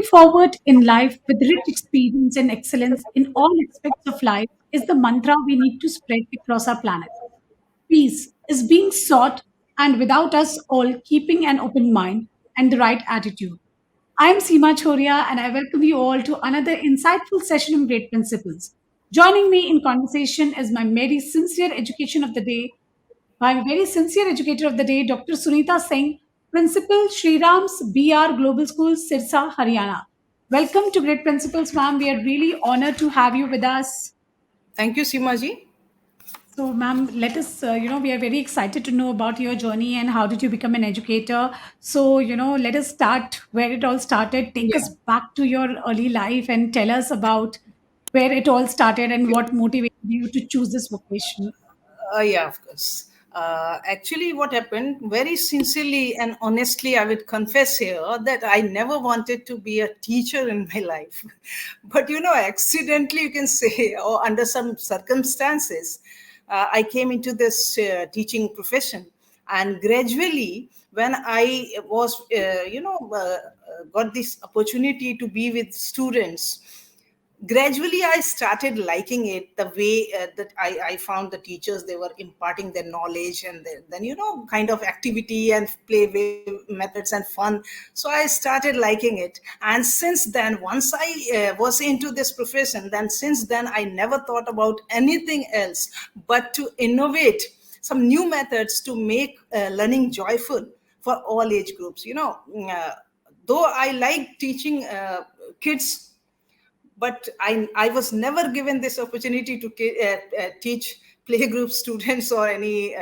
forward in life with rich experience and excellence in all aspects of life is the mantra we need to spread across our planet. Peace is being sought, and without us all keeping an open mind and the right attitude. I am Seema Chhoriya, and I welcome you all to another insightful session on Great Principles. Joining me in conversation is my very sincere educator of the day, Dr. Sunita Singh, Principal Sriram's BR Global School, Sirsa, Haryana. Welcome to Great Principles, ma'am. We are really honored to have you with us. Thank you, Seema ji. So, ma'am, let us, we are very excited to know about your journey and how did you become an educator. So, let us start where it all started. Take us Yeah. back to your early life and tell us about where it all started and what motivated you to choose this vocation. Yeah, of course. Actually, what happened, very sincerely and honestly, I would confess here that I never wanted to be a teacher in my life. But, accidentally, you can say, or under some circumstances, I came into this teaching profession. And gradually, when I was, got this opportunity to be with students, gradually I started liking it, the way that I found the teachers, they were imparting their knowledge, and then kind of activity and play methods and fun. So I started liking it, and since then, once I was into this profession, then since then I never thought about anything else but to innovate some new methods to make learning joyful for all age groups. Though I like teaching kids, but I was never given this opportunity to teach playgroup students or any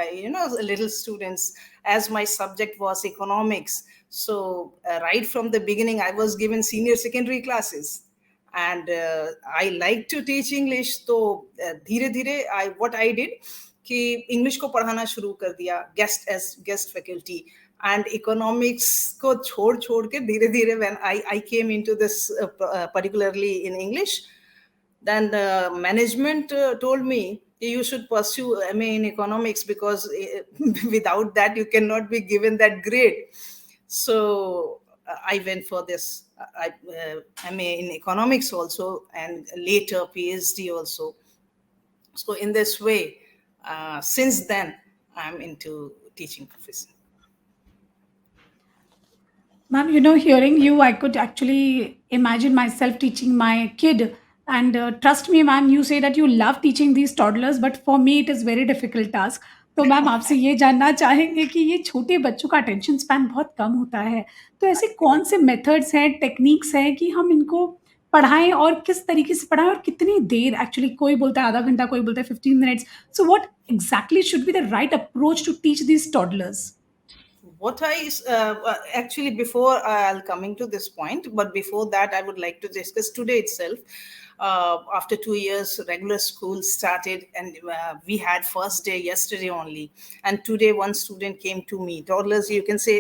little students, as my subject was economics. So right from the beginning I was given senior secondary classes, and I like to teach English. So धीरे धीरे I what I did कि English को पढ़ाना शुरू कर दिया, guest as guest faculty, and economics को छोड़ छोड़ के धीरे धीरे when I came into this particularly in English, then the management told me you should pursue MA in economics, because without that you cannot be given that grade. So I went for this MA in economics also, and later PhD also. So in this way, since then I'm into teaching profession. Ma'am, hearing you, I could actually imagine myself teaching my kid. And trust me, ma'am, you say that you love teaching these toddlers, but for me, it is very difficult task. तो ma'am आपसे ये जानना चाहेंगे कि ये छोटे बच्चों का अटेंशन स्पैन बहुत कम होता है। तो ऐसे कौन से मेथड्स हैं, टेक्निक्स हैं कि हम इनको पढ़ाएँ और किस तरीके से पढ़ाएँ और कितनी देर एक्चुअली कोई बोलता है आधा घंटा, कोई बोलता है 15 minutes. So what exactly should be the right approach to teach these toddlers? What I actually, before I'll coming to this point, but before that I would like to discuss today itself. After 2 years regular school started, and we had first day yesterday only, and today one student came to me, toddlers, you can say,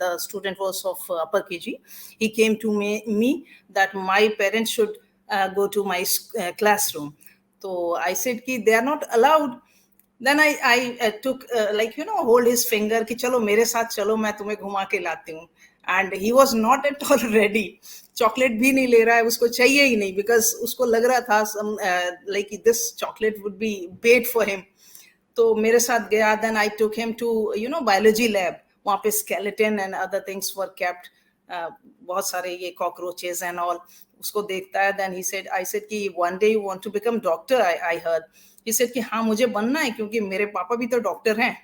the student was of upper KG. He came to me that my parents should go to my classroom. So I said ki they are not allowed. Then I took hold his finger कि चलो मेरे साथ चलो, मैं तुम्हें घुमा के लाती हूँ. And he was not at all ready. Chocolate भी नहीं ले रहा है, उसको चाहिए ही नहीं, because उसको लग रहा था like this chocolate would be bait for him. तो मेरे साथ गया. Then I took him to biology lab. वहाँ पे skeleton and other things were kept. बहुत सारे ये cockroaches and all. उसको देखता है. Then I said कि one day you want to become doctor, I heard. He said कि हाँ मुझे बनना है, क्योंकि मेरे पापा भी तो डॉक्टर हैं.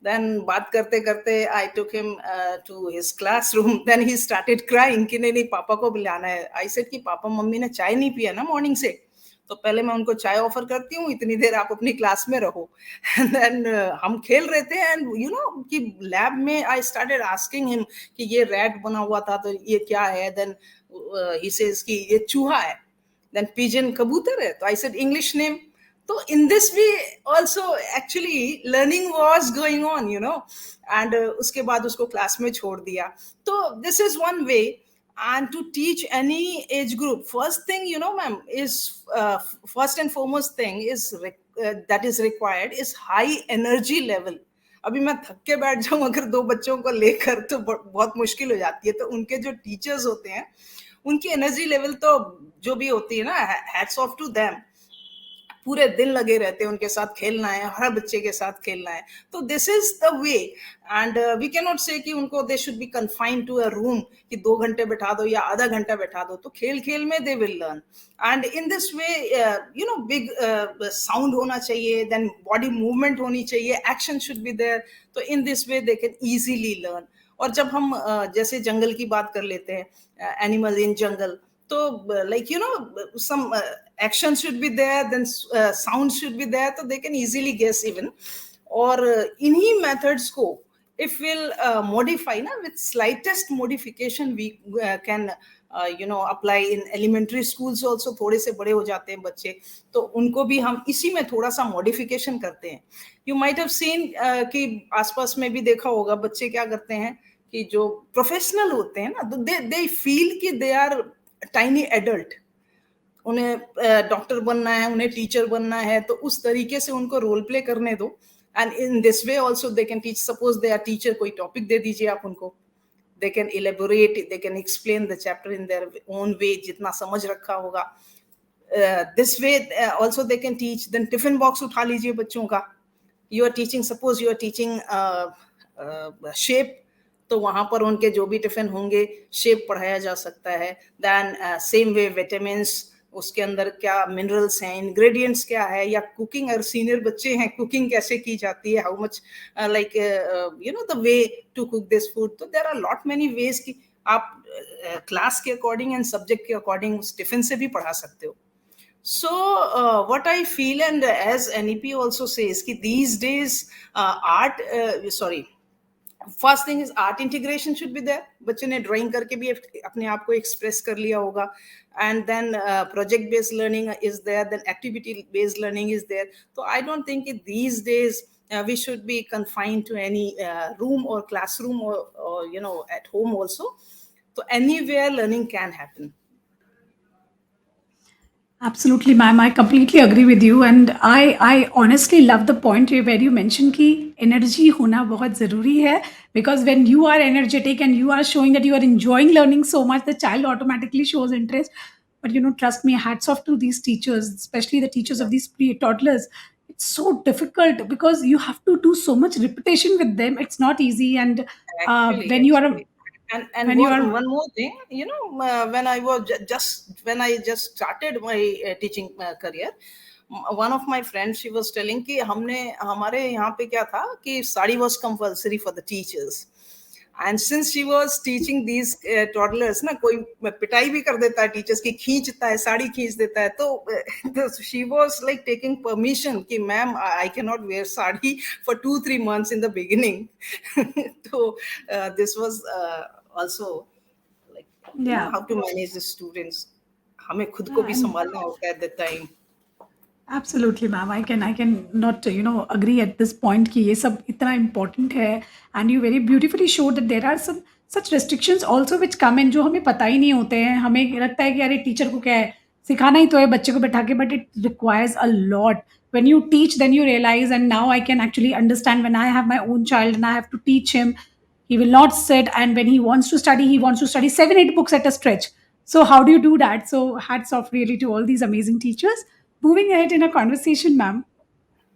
Then बात करते करते I took him to his classroom. Then he started crying कि नहीं पापा को बुलाना है. I said कि पापा मम्मी ने चाय नहीं पिया ना मॉर्निंग से, तो पहले मैं उनको चाय ऑफर करती हूँ, इतनी देर आप अपनी क्लास में रहो. And then हम खेल रहे थे, and कि लैब में I started asking him कि ये रैट बना हुआ था तो ये क्या है. Then he says कि ये चूहा है. Then pigeon कबूतर है. तो I said English name. So in this way also actually learning was going on, and उसके बाद उसको क्लास में छोड़ दिया. So this is one way. And to teach any age group, first thing, ma'am, is first and foremost thing is that is required is high energy level. अभी मैं थक के बैठ जाऊं अगर दो बच्चों को लेकर, तो बहुत मुश्किल हो जाती है. तो उनके जो टीचर्स होते हैं उनकी एनर्जी लेवल तो जो भी होती है ना, हैट्स ऑफ टू देम। पूरे दिन लगे रहते हैं, उनके साथ खेलना है, हर बच्चे के साथ खेलना है। तो this is the way. And we can not say कि उनको they should be confined to a room, कि 2 घंटे बैठा दो या आधा घंटा बैठा दो, तो खेल खेल में they will learn. And in this way big sound होना चाहिए, देन बॉडी मूवमेंट होनी चाहिए, एक्शन शुड बी देयर। तो in this way they can easily learn. और जब हम जैसे जंगल की बात कर लेते हैं, एनिमल इन जंगल, तो like some action should be there, then sound should be there, so they can easily guess even। और इन्हीं methods को if we'll modify ना, with slightest modification we can apply in elementary schools also। थोड़े से बड़े हो जाते हैं बच्चे, तो उनको भी हम इसी में थोड़ा सा modification करते हैं। You might have seen कि आसपास में भी देखा होगा, बच्चे क्या करते हैं कि जो प्रोफेशनल होते हैं ना, तो दे फील कि दे आर टाइनी एडल्ट। उन्हें डॉक्टर बनना है, उन्हें टीचर बनना है, तो उस तरीके से उनको रोल प्ले करने दो। And in this way also they can teach. Suppose they are teacher, कोई टॉपिक दे दीजिए आप उनको, they can elaborate, they can explain the chapter in their own way, जितना समझ रखा होगा। This way also they can teach. Then tiffin box उठा लीजिए बच्चों का, you are teaching, suppose you are teaching shape, तो वहां पर उनके जो भी टिफिन होंगे, शेप पढ़ाया जा सकता है। देन सेम वे विटामिन्स, उसके अंदर क्या मिनरल्स हैं, इंग्रेडिएंट्स क्या है, या कुकिंग, अगर सीनियर बच्चे हैं, कुकिंग कैसे की जाती है, how much like the way to cook this food. तो there are lot many ways कि आप क्लास के अकॉर्डिंग एंड सब्जेक्ट के अकॉर्डिंग उस टिफिन से भी पढ़ा सकते हो। So, what I feel, and as NEP also says, कि these days first thing is art integration should be there. बच्चे ने ड्राइंग करके भी अपने आप को एक्सप्रेस कर लिया होगा। And then project based learning is there, then activity based learning is there. तो I don't think these days we should be confined to any room or classroom, or at home also। So anywhere learning can happen। Absolutely, ma'am. I completely agree with you, and I honestly love the point where you mentioned कि energy होना बहुत ज़रूरी है, because when you are energetic and you are showing that you are enjoying learning so much, the child automatically shows interest. But trust me, hats off to these teachers, especially the teachers of these pre-toddlers. It's so difficult because you have to do so much repetition with them. It's not easy, and Actually, when you are actually, and when you are one more thing, when I was when I just started my teaching career, one of my friends, she was telling कि हमने हमारे यहाँ पे क्या था कि sari was compulsory for the teachers। And since she was teaching these toddlers ना, कोई पिटाई भी कर देता है टीचर्स की, खींचता है, साड़ी खींच देता है, तो she was like taking permission कि ma'am I cannot wear sari for 2-3 months in the beginning। तो this was also like yeah. how to manage the students। हमें खुद को भी And संभालना होता है at that time। absolutely, ma'am. I can not agree at this point कि ये सब इतना important है, and you very beautifully showed that there are some such restrictions also which come in जो हमें पता ही नहीं होते हैं। हमें लगता है कि अरे टीचर को क्या है, सिखाना ही तो है बच्चे को बैठा के, but it requires a lot। When you teach, then you realize, and now I can actually understand when I have my own child and I have to teach him, he will not sit, and when he wants to study, he wants to study 7 8 books at a stretch. So how do you do that? So hats off really to all these amazing teachers. Moving ahead in a conversation, ma'am,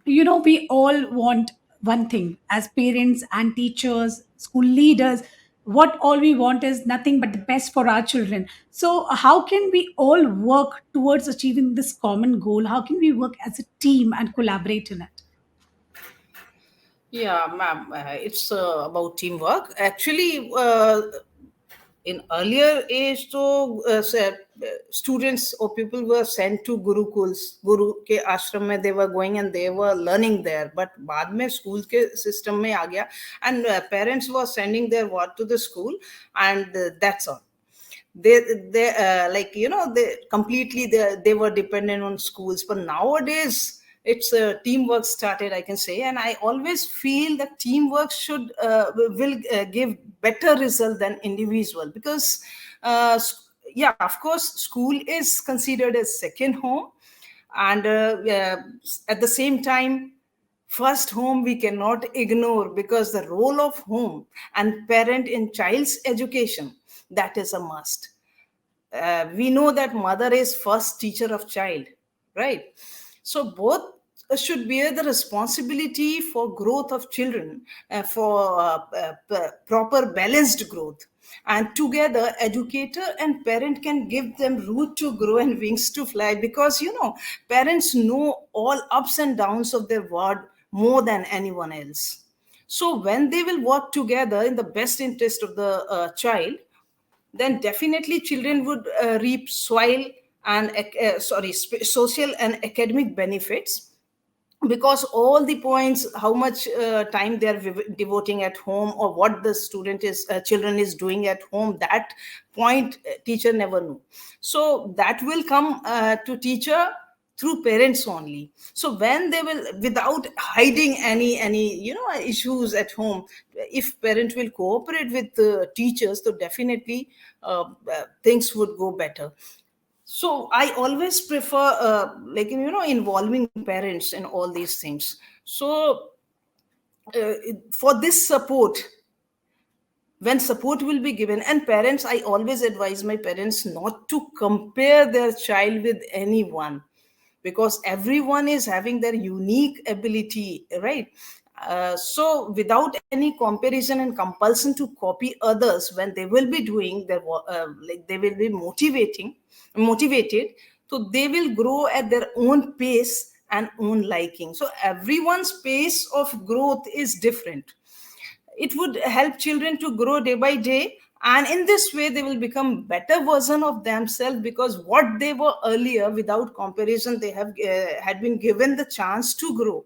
we all want one thing as parents and teachers, school leaders. What all we want is nothing but the best for our children. So how can we all work towards achieving this common goal? How can we work as a team and collaborate in it? Yeah, ma'am, it's about teamwork. Actually, in earlier age, so students or people were sent to gurukuls, guru ke ashram mein they were going and they were learning there. But बाद में school के system में आ गया, and parents were sending their word to the school, and that's all। they like they completely they were dependent on schools। But nowadays it's teamwork started, I can say, and I always feel that teamwork should will give better result than individual, because yeah, of course school is considered as second home, and at the same time first home we cannot ignore, because the role of home and parent in child's education, that is a must। We know that mother is first teacher of child, right? So both should bear the responsibility for growth of children, for proper balanced growth, and together educator and parent can give them root to grow and wings to fly, because parents know all ups and downs of their word more than anyone else. So when they will work together in the best interest of the child, then definitely children would reap soil and social and academic benefits, because all the points, how much time they are devoting at home, or what the student is children is doing at home, that point teacher never knew. So that will come to teacher through parents only. So when they will, without hiding any issues at home, if parent will cooperate with the teachers, so definitely things would go better. So I always prefer involving parents in all these things. So for this support, when support will be given, and parents, I always advise my parents not to compare their child with anyone, because everyone is having their unique ability, right? So without any comparison and compulsion to copy others, when they will be doing their like they will be motivated, so they will grow at their own pace and own liking. So everyone's pace of growth is different. It would help children to grow day by day, and in this way they will become better version of themselves, because what they were earlier, without comparison, they have had been given the chance to grow,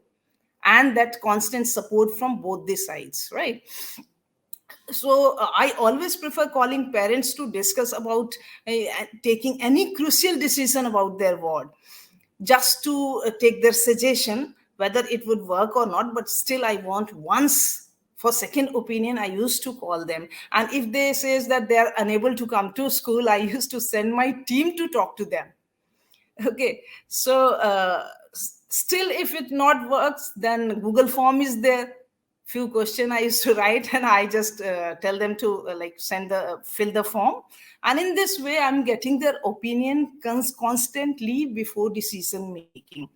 and that constant support from both the sides, right? So I always prefer calling parents to discuss about taking any crucial decision about their ward, just to take their suggestion whether it would work or not. But still I want once for second opinion, I used to call them. And if they says that they are unable to come to school, I used to send my team to talk to them. Okay. So still if it not works, then Google form is there. Few question I used to write, and I just tell them to like send the fill the form. And in this way I'm getting their opinion constantly before decision making.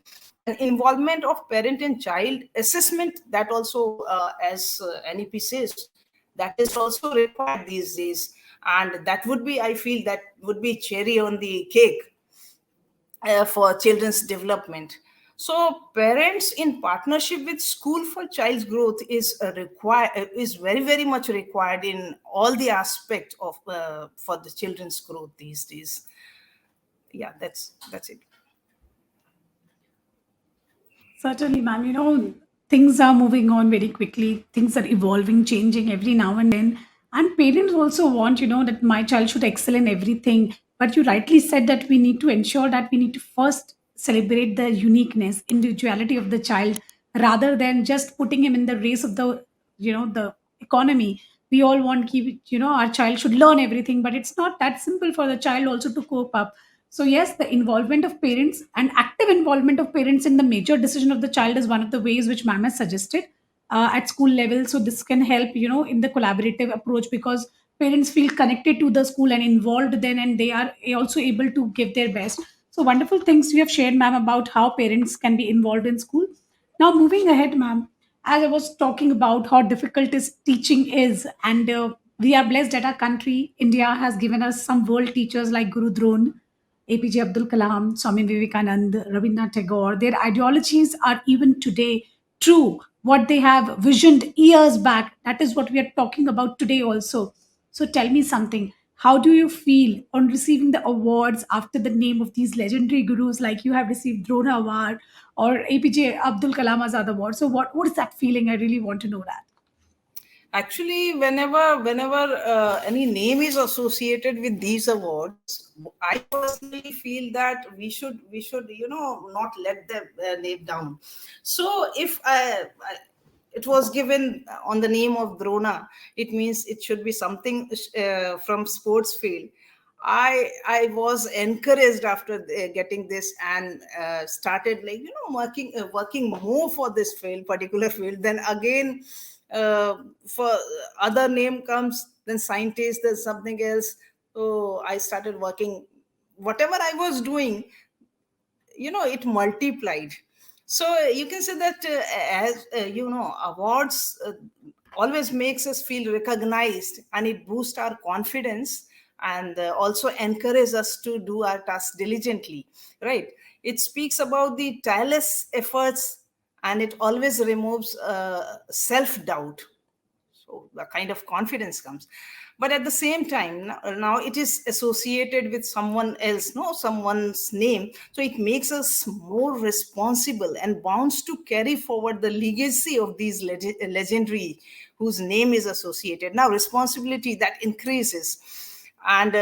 And involvement of parent and child assessment, that also as NEP says, that is also required these days. And that would be, I feel, that would be cherry on the cake for children's development. So parents in partnership with school for child's growth is very very much required in all the aspect of for the children's growth these days. Yeah, that's it. Certainly, ma'am. Things are moving on very quickly. Things are evolving, changing every now and then. And parents also want, that my child should excel in everything. But you rightly said that we need to ensure that we need to first celebrate the uniqueness, individuality of the child, rather than just putting him in the race of the economy. We all want keep, our child should learn everything, but it's not that simple for the child also to cope up. So yes, the involvement of parents and active involvement of parents in the major decision of the child is one of the ways which ma'am has suggested at school level. So this can help, in the collaborative approach, because parents feel connected to the school and involved then, and they are also able to give their best. So wonderful things you have shared, ma'am, about how parents can be involved in school. Now moving ahead, ma'am, as I was talking about how difficult is teaching is, and we are blessed that our country, India, has given us some world teachers like Guru Drone, APJ Abdul Kalam, Swami Vivekanand, Rabindranath Tagore. Their ideologies are even today true. What they have visioned years back, that is what we are talking about today also. So tell me something. How do you feel on receiving the awards after the name of these legendary gurus, like you have received Drona Award or APJ Abdul Kalam Azad Award? So what is that feeling? I really want to know that. Actually, whenever any name is associated with these awards, I personally feel that we should not let them name down. So if it was given on the name of Drona, it means it should be something from sports field. I was encouraged after getting this, and started working more for this field, particular field. Then again, for other name comes, then scientist, there's something else. So I started working. Whatever I was doing, it multiplied. So you can say that, as awards always makes us feel recognized, and it boosts our confidence, and also encourages us to do our task diligently, right? It speaks about the tireless efforts, and it always removes self doubt, so the kind of confidence comes. But at the same time, now it is associated with someone else, no, someone's name, so it makes us more responsible and bound to carry forward the legacy of these legendary whose name is associated. Now responsibility that increases, and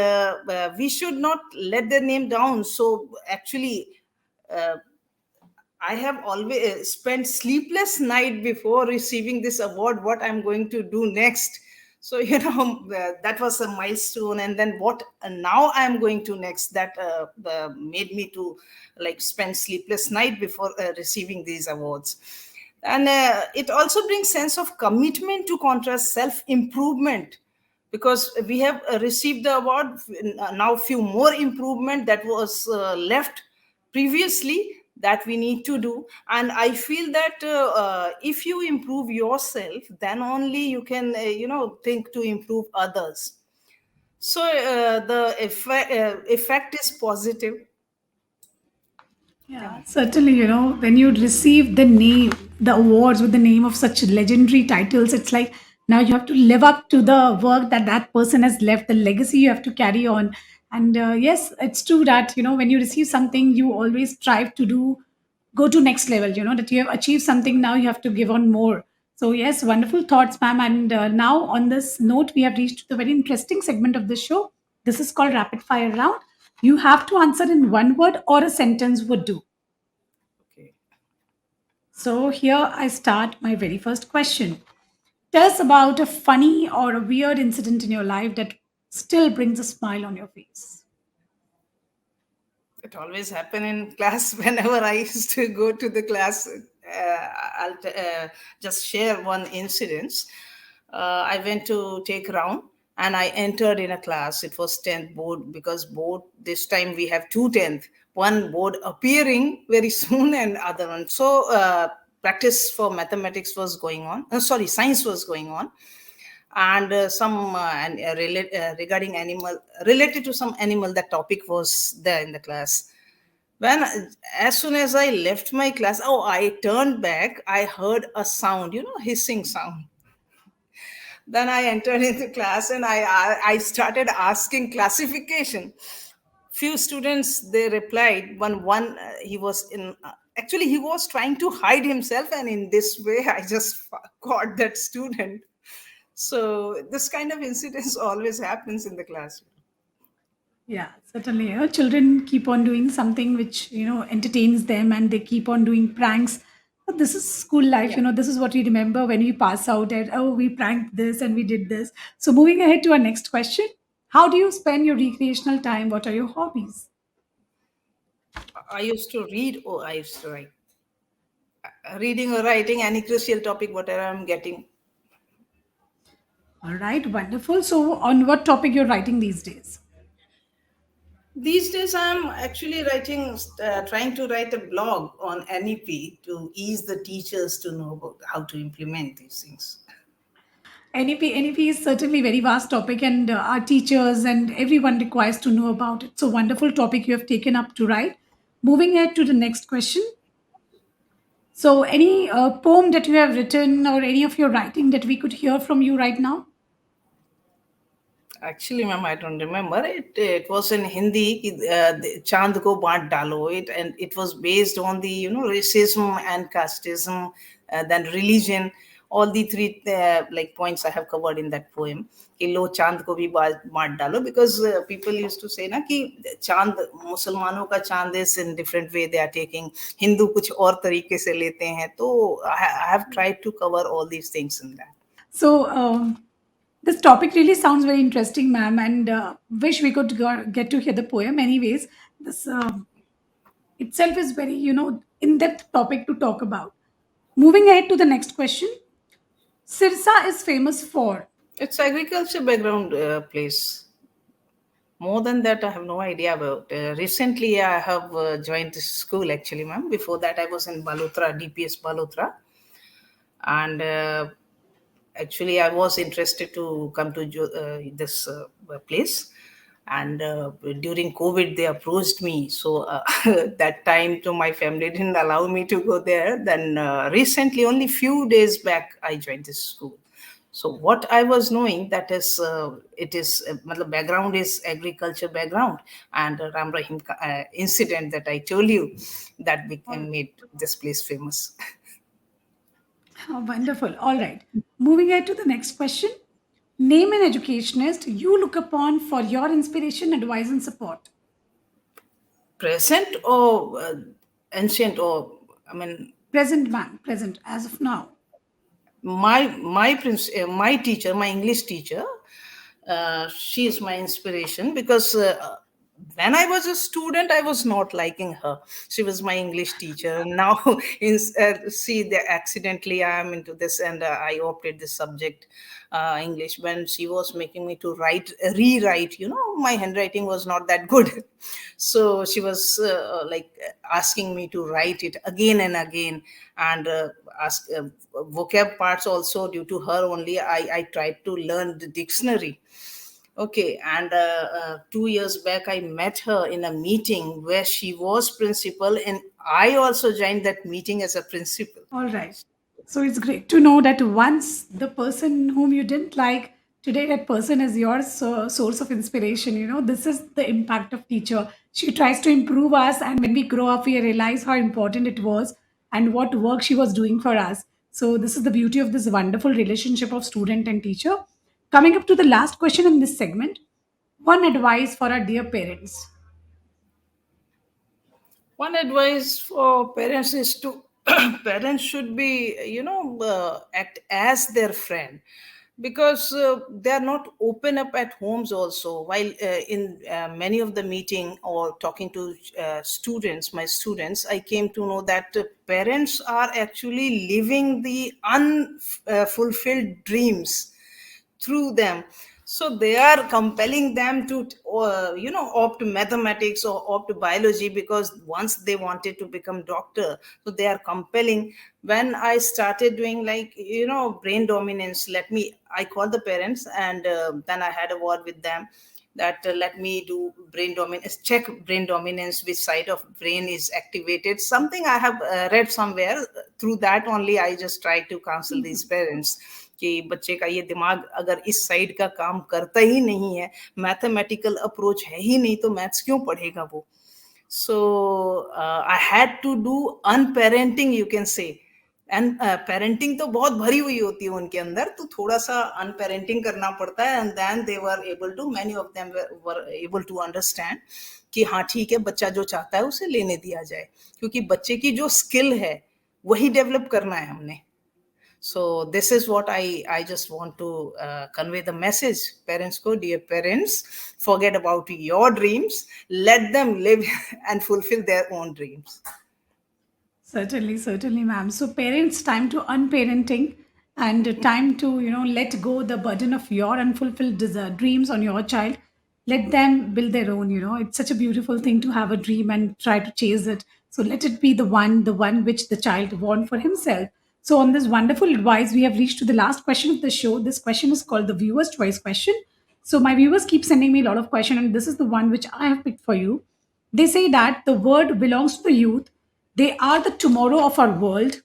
we should not let their name down. So actually, uh, I have always spent sleepless night before receiving this award, what I'm going to do next. So, that was a milestone. And then what now I'm going to next, that made me to like spend sleepless night before receiving these awards. And it also brings sense of commitment to contrast self improvement, because we have received the award. Now few more improvement that was left previously, that we need to do. And I feel that if you improve yourself, then only you can think to improve others. So the effect is positive. Yeah, certainly, when you receive the awards with the name of such legendary titles, it's like now you have to live up to the work that that person has left, the legacy you have to carry on. And yes, it's true that, when you receive something, you always strive to go to next level, that you have achieved something, now you have to give on more. So, yes, wonderful thoughts, ma'am. And now on this note, we have reached the very interesting segment of the show. This is called Rapid Fire Round. You have to answer in one word or a sentence would do. Okay. So here I start my very first question. Tell us about a funny or a weird incident in your life that still brings a smile on your face. It always happen in class. Whenever I used to go to the class, I'll just share one incident. I went to take round, and I entered in a class. It was 10th board, because board this time we have two 10th. One board appearing very soon, and other one. So practice for mathematics was going on. Sorry, science was going on, and regarding animal, related to some animal, that topic was there in the class. When, as soon as I left my class, oh, I turned back, I heard a sound, hissing sound. Then I entered into class, and I started asking classification. Few students, they replied. One he was in, actually he was trying to hide himself, and in this way I just caught that student. So this kind of incidents always happens in the classroom. Yeah, certainly. Children keep on doing something which, entertains them and they keep on doing pranks. But this is school life, Yeah. this is what we remember when we pass out and, oh, we pranked this and we did this. So moving ahead to our next question. How do you spend your recreational time? What are your hobbies? I used to read, or I used to write. Reading or writing, any crucial topic, whatever I'm getting. All right, wonderful. So on what topic you're writing these days? These days, I'm actually trying to write a blog on NEP to ease the teachers to know about how to implement these things. NEP is certainly very vast topic, and our teachers and everyone requires to know about it. So wonderful topic you have taken up to write. Moving ahead to the next question. So any poem that you have written or any of your writing that we could hear from you right now? Actually, ma'am, I don't remember it. It was in Hindi. Chand ko baant dalo it, and it was based on the racism and casteism, then religion. All the three like points I have covered in that poem. कि लो चांद को भी बांट डालो, because people used to say ना कि चांद मुसलमानों का चांद is in different way they are taking, Hindu कुछ और तरीके से लेते हैं. तो I have tried to cover all these things in that. So this topic really sounds very interesting, ma'am, and wish we could get to hear the poem. Anyways, this itself is very in-depth topic to talk about. Moving ahead to the next question. Sirsa is famous for. It's agriculture background place. More than that, I have no idea about. Recently, I have joined this school actually, ma'am. Before that, I was in Balotra, DPS Balotra, and actually, I was interested to come to this place. And during COVID, they approached me. So that time, to my family didn't allow me to go there. Then recently, only few days back, I joined this school. So what I was knowing, that is, it is, matlab background is agriculture background, and Ram Rahim incident that I told you, that All right. made this place famous. Oh, wonderful. All right. Moving ahead to the next question. Name an educationist you look upon for your inspiration, advice, and support. Present or ancient, or I mean, Present man, present as of now. my teacher, my English teacher, she is my inspiration, because when I was a student, I was not liking her. She was my English teacher. Now, see, accidentally I am into this, and I opted this subject, English. When she was making me to rewrite, my handwriting was not that good. So she was like asking me to write it again and again, and ask vocab parts also. Due to her only, I tried to learn the dictionary. Okay, and 2 years back, I met her in a meeting where she was principal, and I also joined that meeting as a principal. All right. So it's great to know that once the person whom you didn't like, today that person is your source of inspiration. This is the impact of teacher. She tries to improve us, and when we grow up, we realize how important it was and what work she was doing for us. So this is the beauty of this wonderful relationship of student and teacher. Coming up to the last question in this segment, one advice for our dear parents. One advice for parents is to parents should be, act as their friend, because they are not open up at homes also. While in many of the meeting or talking to students, my students, I came to know that parents are actually living the unfulfilled dreams through them. So they are compelling them to opt mathematics or opt biology, because once they wanted to become doctor, so they are compelling. When I started doing, like, brain dominance, I called the parents, and then I had a word with them, that let me do brain dominance, check brain dominance, which side of brain is activated. Something I have read somewhere. Through that only, I just try to counsel these parents कि बच्चे का ये दिमाग अगर इस side का काम करता ही नहीं है, मैथमेटिकल अप्रोच है ही नहीं, तो मैथ्स क्यों पढ़ेगा वो. So I had to do unparenting, you can say. And parenting तो बहुत भरी हुई होती है उनके अंदर, तो थोड़ा सा अनपेरेंटिंग करना पड़ता है, and then they were able to, many of them were able to understand कि हाँ ठीक है, बच्चा जो चाहता है उसे लेने दिया जाए, क्योंकि बच्चे की जो स्किल है वही डेवलप करना है हमने. So this is what I just want to convey the message. Parents ko, dear parents, forget about your dreams, let them live and fulfill their own dreams. Certainly, certainly, ma'am. So, parents, time to unparenting and time to let go the burden of your unfulfilled dreams on your child. Let them build their own. It's such a beautiful thing to have a dream and try to chase it. So let it be the one which the child want for himself. So on this wonderful advice, we have reached to the last question of the show. This question is called the viewer's choice question. So my viewers keep sending me a lot of questions, and this is the one which I have picked for you. They say that the word belongs to the youth. They are the tomorrow of our world.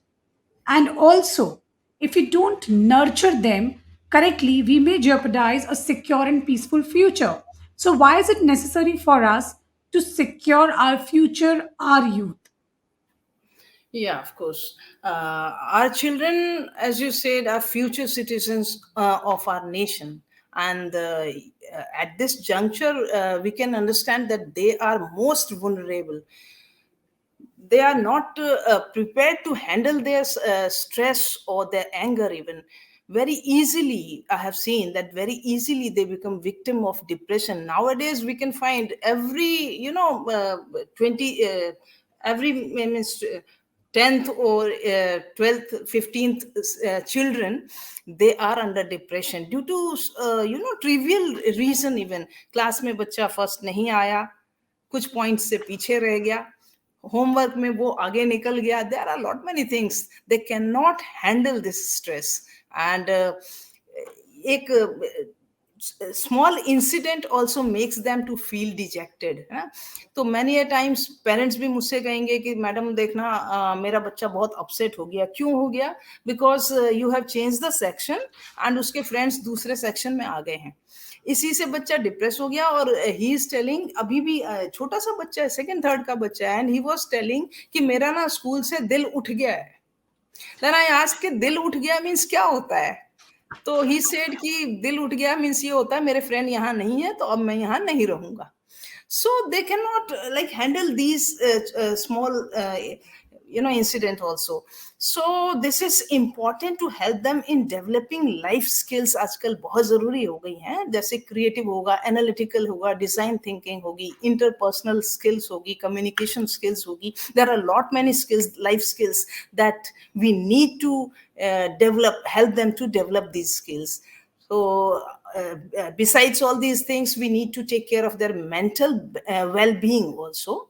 And also, if we don't nurture them correctly, we may jeopardize a secure and peaceful future. So, why is it necessary for us to secure our future, our youth? Yeah, of course. Our children, as you said, are future citizens of our nation. And at this juncture, we can understand that they are most vulnerable. They are not prepared to handle their stress or their anger even. Very easily, I have seen that very easily they become victim of depression. Nowadays, we can find every, 20, every, means, 10th or 12th 15th children, they are under depression due to trivial reason. Even class में बच्चा first नहीं आया, कुछ points से पीछे रह गया, homework में वो आगे निकल गया, there are lot many things, they can not handle this stress. And एक small incident also makes them to feel dejected है. तो many a times parents भी मुझसे कहेंगे कि मैडम देखना मेरा बच्चा बहुत अपसेट हो गया. क्यों हो गया? Because you have change the section and उसके फ्रेंड्स दूसरे सेक्शन में आ गए हैं, इसी से बच्चा डिप्रेस हो गया. और ही इज टेलिंग, अभी भी छोटा सा बच्चा है, सेकंड थर्ड का बच्चा है, एंड ही वाज टेलिंग कि मेरा ना स्कूल से दिल उठ गया है. देन आई आस्क्ड कि दिल उठ गया मींस क्या होता है? तो ही सेड कि दिल उठ गया मीन्स ये होता है मेरे फ्रेंड यहाँ नहीं है तो अब मैं यहाँ नहीं रहूंगा. So they cannot like handle these small incident also. So this is important to help them in developing life skills. आजकल बहुत जरूरी हो गई हैं, जैसे क्रिएटिव होगा, एनालिटिकल होगा, डिजाइन थिंकिंग होगी, इंटरपर्सनल स्किल्स होगी, कम्युनिकेशन स्किल्स होगी. there are a lot many skills, life skills that we need to develop, help them to develop these skills. So besides all these things, we need to take care of their mental well-being also,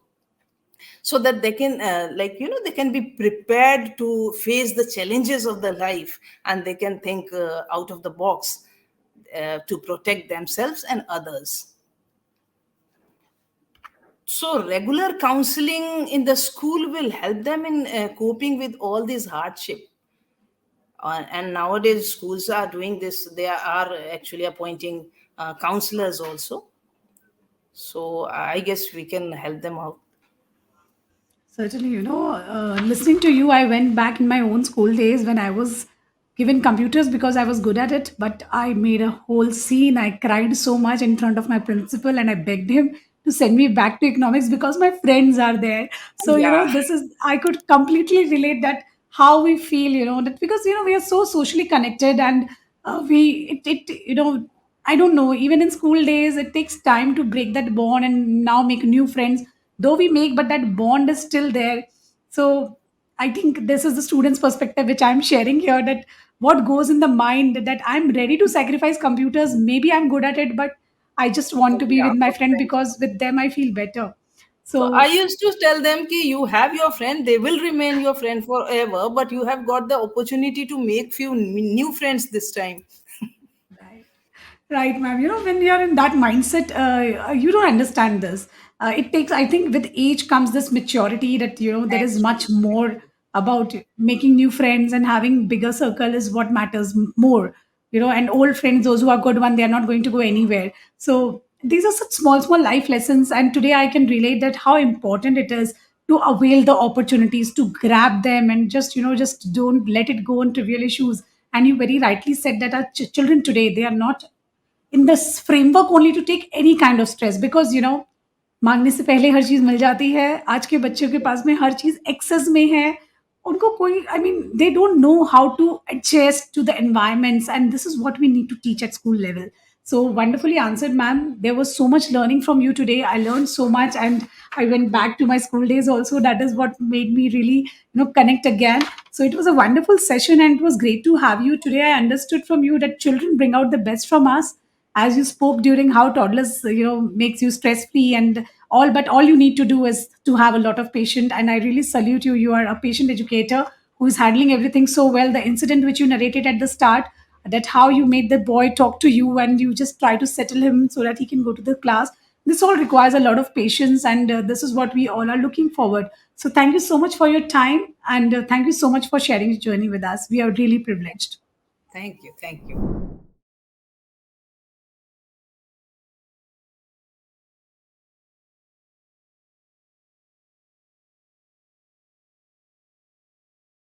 so that they can they can be prepared to face the challenges of the life, and they can think out of the box to protect themselves and others. So regular counseling in the school will help them in coping with all these hardship. And nowadays schools are doing this, they are actually appointing counselors also. So I guess we can help them out. Certainly, listening to you, I went back in my own school days when I was given computers because I was good at it. But I made a whole scene. I cried so much in front of my principal and I begged him to send me back to economics because my friends are there. So, Yeah, I could completely relate that how we feel, that because, we are so socially connected and I don't know, even in school days, it takes time to break that bond and now make new friends. Though we make, but that bond is still there. So I think this is the student's perspective, which I'm sharing here, that what goes in the mind that I'm ready to sacrifice computers. Maybe I'm good at it, but I just want to be yeah, with my for friend friends. because with them I feel better. So I So used to tell them ki you have your friend, they will remain your friend forever, but you have got the opportunity to make few new friends this time. right. Right, ma'am. When you're in that mindset, you don't understand this. It takes, I think, with age comes this maturity that, there is much Actually, more about making new friends and having bigger circle is what matters more. And old friends, those who are good one, they are not going to go anywhere. So these are such small, small life lessons. And today I can relate that how important it is to avail the opportunities, to grab them and just, just don't let it go on trivial issues. And you very rightly said that our children today, they are not in this framework only to take any kind of stress because मांगने से पहले हर चीज मिल जाती है आज के बच्चों के पास में हर चीज एक्सेस में है उनको कोई I mean they don't know how to adjust to the environments and this is what we need to teach at school level. So wonderfully answered, ma'am. There was so much learning from you today. I learned so much and I went back to my school days also. That is what made me really connect again. So it was a wonderful session and it was great to have you today. I understood from you that children bring out the best from us, as you spoke during how toddlers makes you stress free and all, but all you need to do is to have a lot of patience. And I really salute you. You are a patient educator who is handling everything so well. The incident which you narrated at the start, that how you made the boy talk to you and you just try to settle him so that he can go to the class, this all requires a lot of patience and this is what we all are looking forward. So thank you so much for your time and thank you so much for sharing your journey with us. We are really privileged. thank you, thank you.